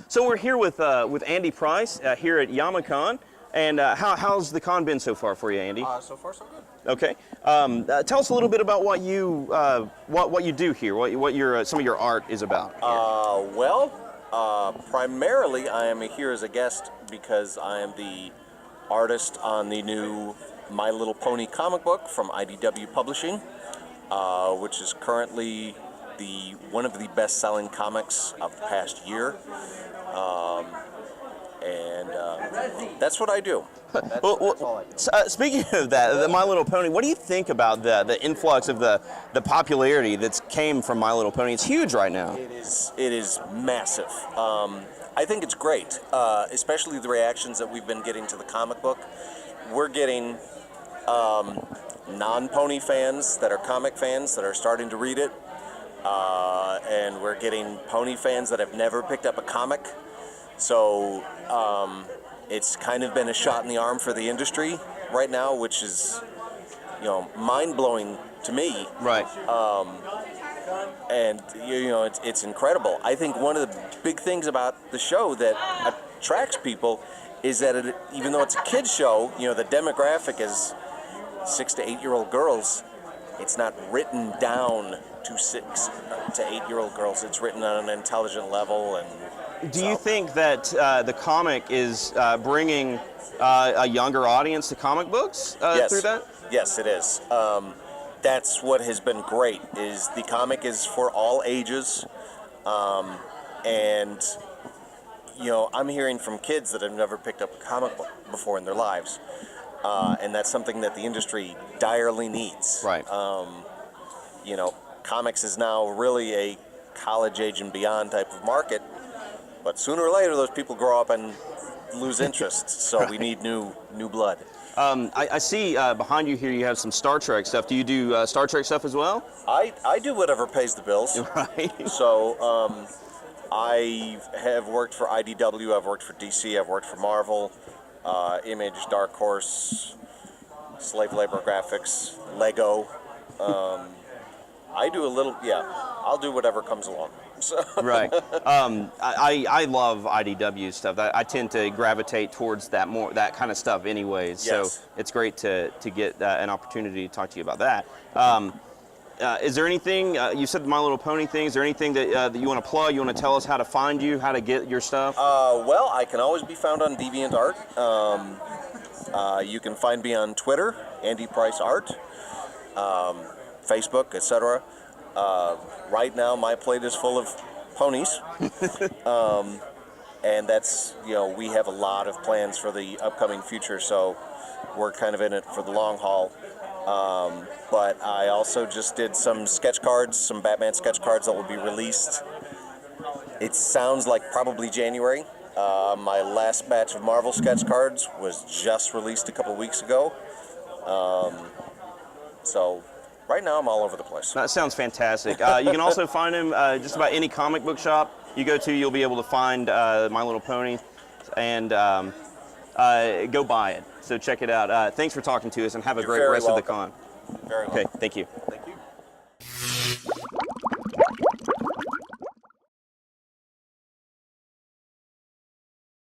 So we're here with Andy Price here at Yama-con, and how's the con been so far for you, Andy? So far, so good. Okay. Tell us a little bit about what you do here, what your some of your art is about. Primarily I am here as a guest because I am the artist on the new My Little Pony comic book from IDW Publishing, which is currently one of the best-selling comics of the past year. That's what I do. That's all I do. Speaking of that, the My Little Pony, what do you think about the influx of the popularity that's came from My Little Pony? It's huge right now. It is massive. I think it's great, especially the reactions that we've been getting to the comic book. We're getting non-pony fans that are comic fans that are starting to read it, and we're getting pony fans that have never picked up a comic. So it's kind of been a shot in the arm for the industry right now, which is, mind-blowing to me. Right. And it's incredible. I think one of the big things about the show that attracts people is that even though it's a kids show, the demographic is 6 to 8 year old girls. It's not written down to 6 to 8 year old girls. It's written on an intelligent level. And do you think that the comic is bringing a younger audience to comic books through that? Yes, it is. That's what has been great. Is the comic is for all ages, and I'm hearing from kids that have never picked up a comic book before in their lives, and that's something that the industry direly needs. Right. Comics is now really a college age and beyond type of market, but sooner or later those people grow up and lose interest. So right. We need new blood. I see behind you here you have some Star Trek stuff. Do you do Star Trek stuff as well? I do whatever pays the bills. Right. So I have worked for IDW, I've worked for DC, I've worked for Marvel, Image, Dark Horse, Slave Labor Graphics, Lego. I do a little, I'll do whatever comes along. So. Right. I love IDW stuff. I tend to gravitate towards that kind of stuff anyways. Yes. So it's great to get an opportunity to talk to you about that. Is there anything, you said the My Little Pony thing, is there anything that you want to plug, you want to tell us how to find you, how to get your stuff? Well, I can always be found on DeviantArt. You can find me on Twitter, Andy Price Art, Facebook, etc. Right now, my plate is full of ponies, and that's, we have a lot of plans for the upcoming future, so we're kind of in it for the long haul. But I also just did some sketch cards, some Batman sketch cards that will be released. It sounds like probably January. My last batch of Marvel sketch cards was just released a couple weeks ago. So right now I'm all over the place. That sounds fantastic. You can also find him just about any comic book shop you go to. You'll be able to find My Little Pony and go buy it. So check it out. Thanks for talking to us and have a great rest of the con. Very welcome. Okay, thank you. Thank you.